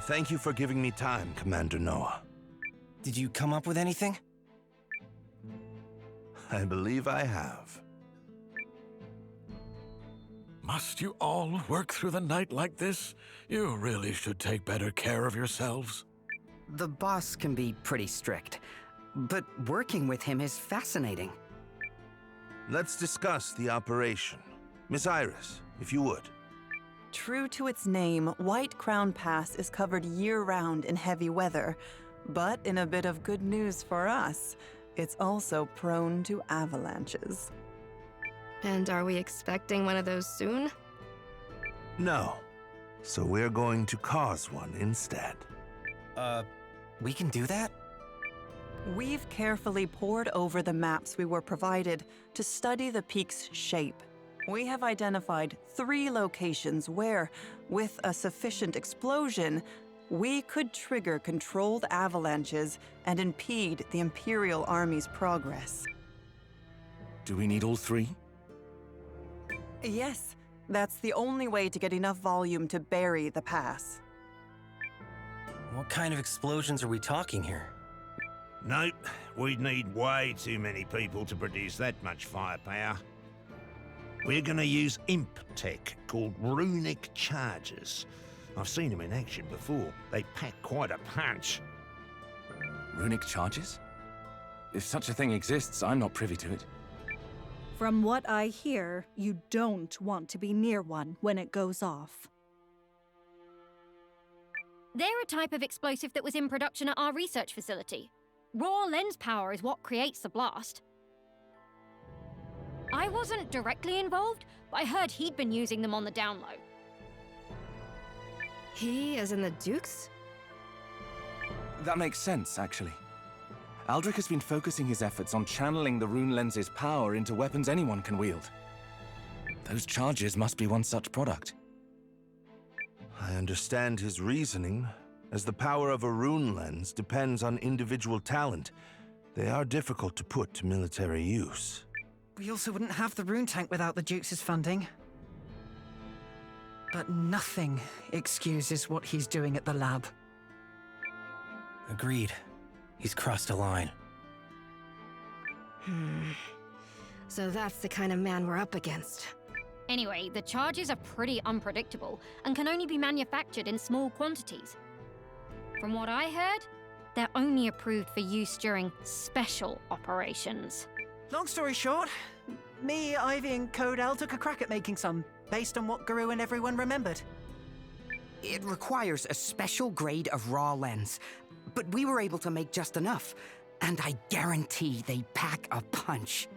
Thank you for giving me time, Commander Noah. Did you come up with anything? I believe I have. Must you all work through the night like this? You really should take better care of yourselves. The boss can be pretty strict, but working with him is fascinating. Let's discuss the operation. Miss Iris, if you would. True to its name, White Crown Pass is covered year-round in heavy weather. But in a bit of good news for us, it's also prone to avalanches. And are we expecting one of those soon? No. So we're going to cause one instead. We can do that? We've carefully pored over the maps we were provided to study the peak's shape. We have identified 3 locations where, with a sufficient explosion, we could trigger controlled avalanches and impede the Imperial Army's progress. Do we need all 3? Yes, that's the only way to get enough volume to bury the pass. What kind of explosions are we talking here? Nope, we'd need way too many people to produce that much firepower. We're gonna use imp tech called runic charges. I've seen them in action before. They pack quite a punch. Runic charges? If such a thing exists, I'm not privy to it. From what I hear, you don't want to be near one when it goes off. They're a type of explosive that was in production at our research facility. Raw lens power is what creates the blast. I wasn't directly involved, but I heard he'd been using them on the down low. He, as in the Dukes? That makes sense, actually. Aldrich has been focusing his efforts on channeling the rune lens's power into weapons anyone can wield. Those charges must be one such product. I understand his reasoning. As the power of a rune lens depends on individual talent, they are difficult to put to military use. We also wouldn't have the rune tank without the Duke's funding. But nothing excuses what he's doing at the lab. Agreed. He's crossed a line. So that's the kind of man we're up against. Anyway, the charges are pretty unpredictable and can only be manufactured in small quantities. From what I heard, they're only approved for use during special operations. Long story short, me, Ivy, and Codell took a crack at making some, based on what Guru and everyone remembered. It requires a special grade of raw lens, but we were able to make just enough, and I guarantee they pack a punch.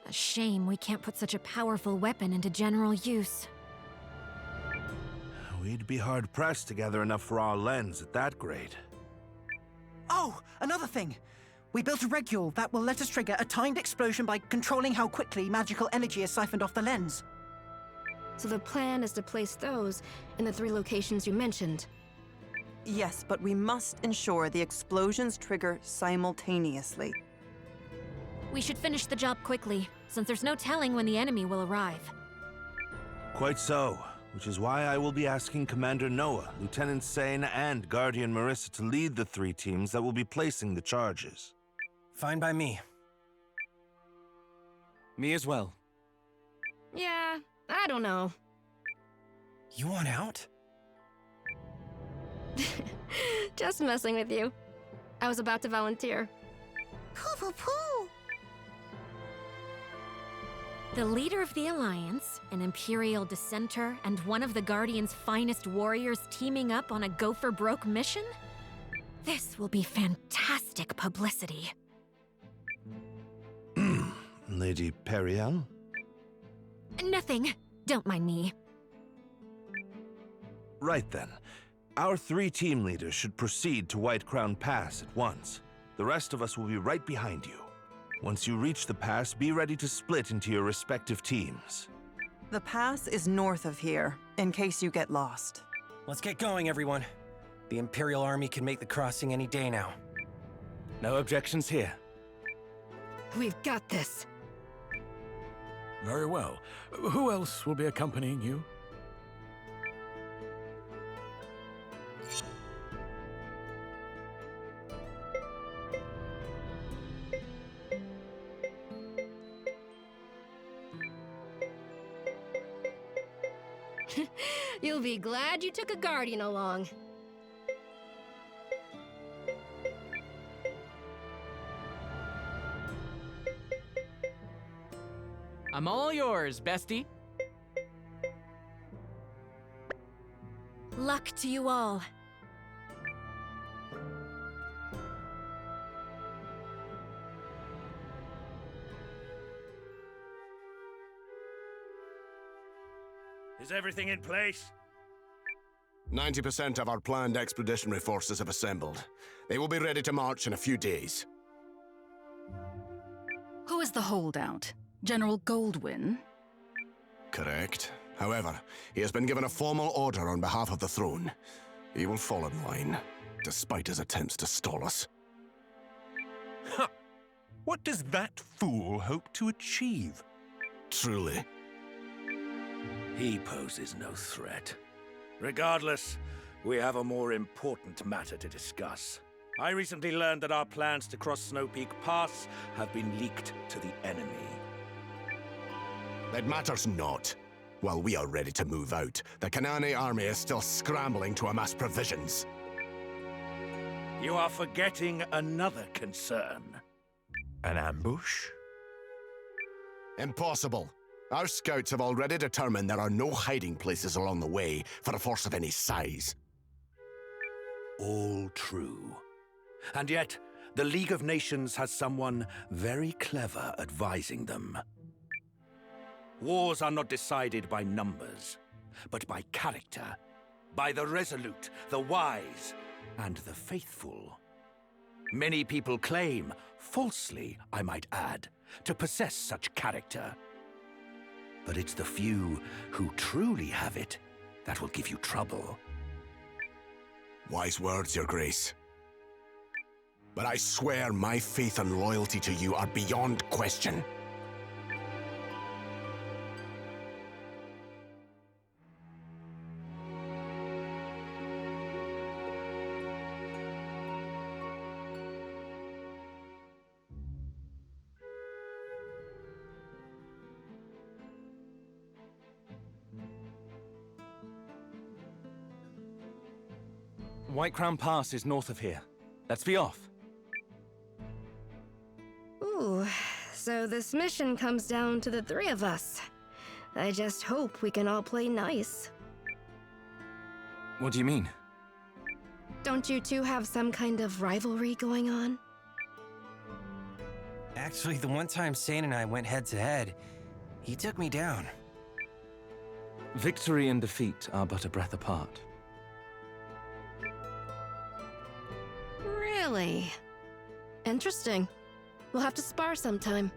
A shame we can't put such a powerful weapon into general use. We'd be hard-pressed to gather enough raw lens at that grade. Oh, another thing! We built a regule that will let us trigger a timed explosion by controlling how quickly magical energy is siphoned off the lens. So the plan is to place those in the 3 locations you mentioned. Yes, but we must ensure the explosions trigger simultaneously. We should finish the job quickly, since there's no telling when the enemy will arrive. Quite so, which is why I will be asking Commander Noah, Lieutenant Seign, and Guardian Marissa to lead the 3 teams that will be placing the charges. Fine by me. Me as well. Yeah, I don't know. You want out? Just messing with you. I was about to volunteer. Poo-poo-poo! The leader of the Alliance, an Imperial dissenter, and one of the Guardian's finest warriors teaming up on a go-for-broke mission? This will be fantastic publicity. Lady Periel? Nothing. Don't mind me. Right then. Our 3 team leaders should proceed to White Crown Pass at once. The rest of us will be right behind you. Once you reach the pass, be ready to split into your respective teams. The pass is north of here, in case you get lost. Let's get going, everyone. The Imperial Army can make the crossing any day now. No objections here. We've got this. Very well. Who else will be accompanying you? You'll be glad you took a guardian along. I'm all yours, bestie. Luck to you all. Is everything in place? 90% of our planned expeditionary forces have assembled. They will be ready to march in a few days. Who is the holdout? General Goldwyn? Correct. However, he has been given a formal order on behalf of the throne. He will fall in line, despite his attempts to stall us. Huh. What does that fool hope to achieve? Truly. He poses no threat. Regardless, we have a more important matter to discuss. I recently learned that our plans to cross Snow Peak Pass have been leaked to the enemy. It matters not. While we are ready to move out, the Kanane army is still scrambling to amass provisions. You are forgetting another concern. An ambush? Impossible. Our scouts have already determined there are no hiding places along the way for a force of any size. All true. And yet, the League of Nations has someone very clever advising them. Wars are not decided by numbers, but by character. By the resolute, the wise, and the faithful. Many people claim, falsely I might add, to possess such character. But it's the few who truly have it that will give you trouble. Wise words, Your Grace. But I swear my faith and loyalty to you are beyond question. White Crown Pass is north of here. Let's be off. Ooh, so this mission comes down to the three of us. I just hope we can all play nice. What do you mean? Don't you two have some kind of rivalry going on? Actually, the one time Seign and I went head-to-head, he took me down. Victory and defeat are but a breath apart. Really? Interesting. We'll have to spar sometime.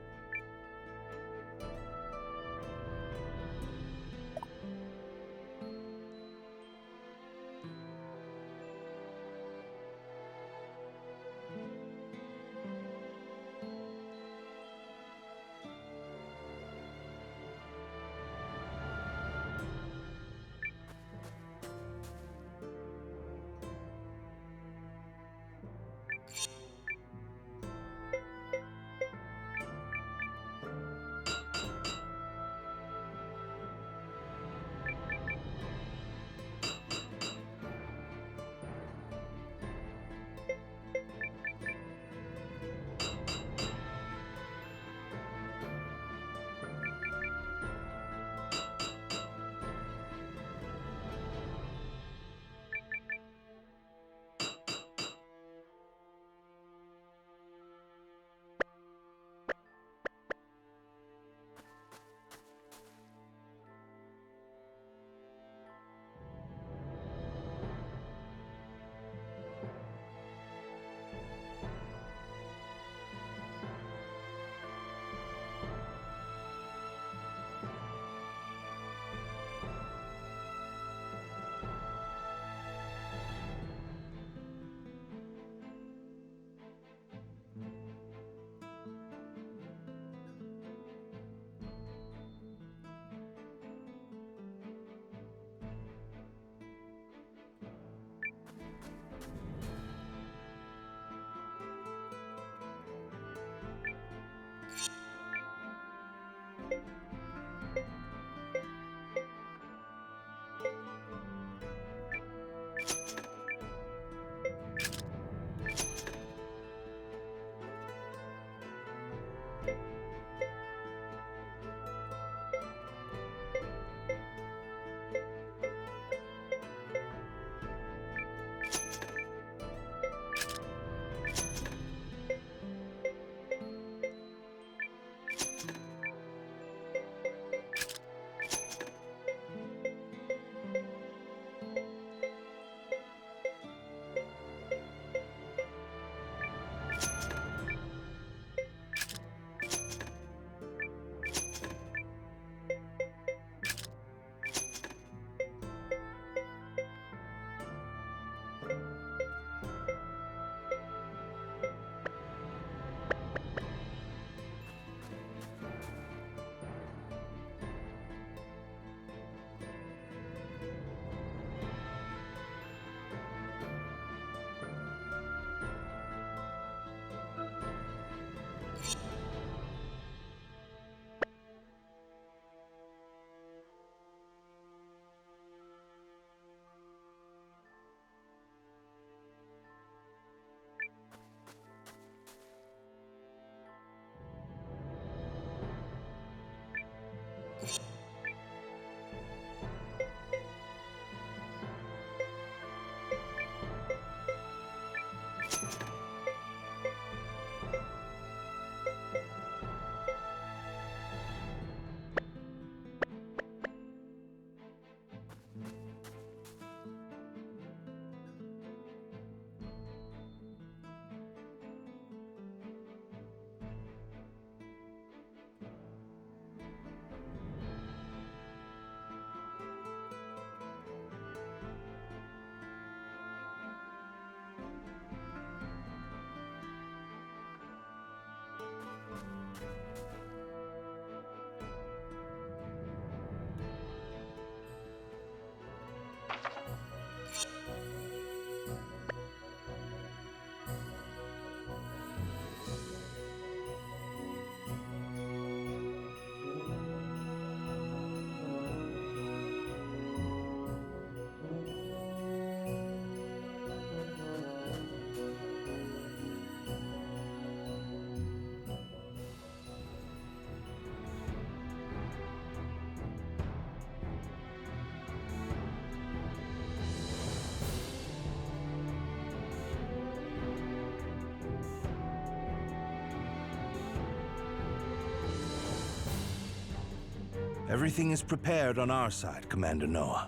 Everything is prepared on our side, Commander Noah.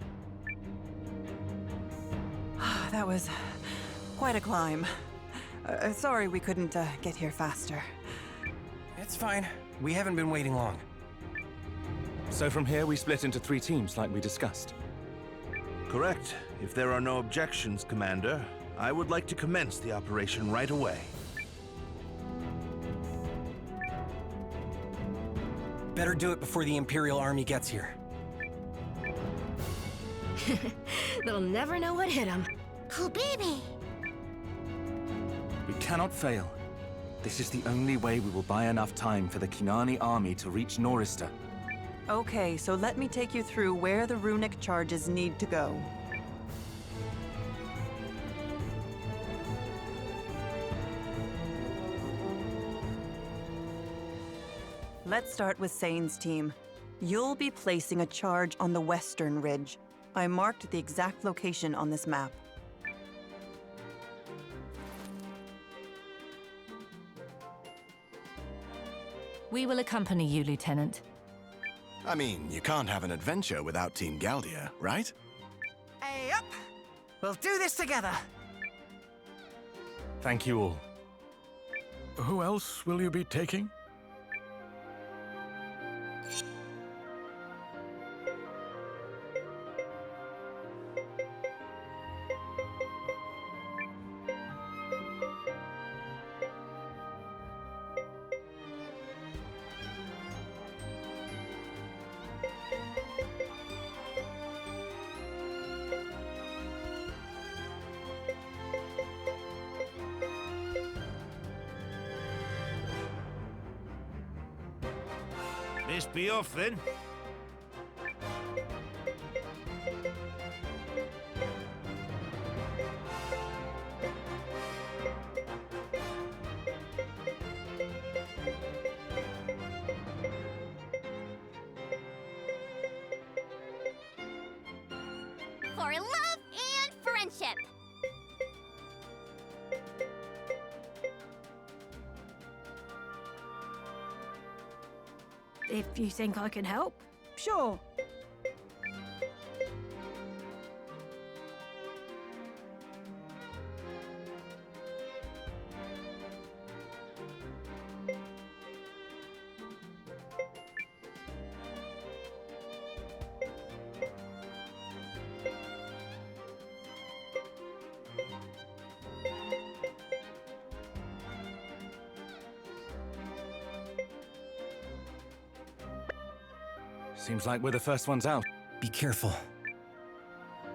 That was quite a climb. Sorry we couldn't get here faster. It's fine. We haven't been waiting long. So from here, we split into 3 teams like we discussed. Correct. If there are no objections, Commander, I would like to commence the operation right away. Better do it before the Imperial Army gets here. They'll never know what hit them. Oh, baby! We cannot fail. This is the only way we will buy enough time for the Kinani army to reach Norista. Okay, so let me take you through where the runic charges need to go. Let's start with Seign's team. You'll be placing a charge on the western ridge. I marked the exact location on this map. We will accompany you, Lieutenant. I mean, you can't have an adventure without Team Galdia, right? Hey, up! We'll do this together! Thank you all. Who else will you be taking? This be off then. For love and friendship! If you think I can help, Sure. Seems like we're the first ones out. Be careful.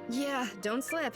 yeah, don't slip.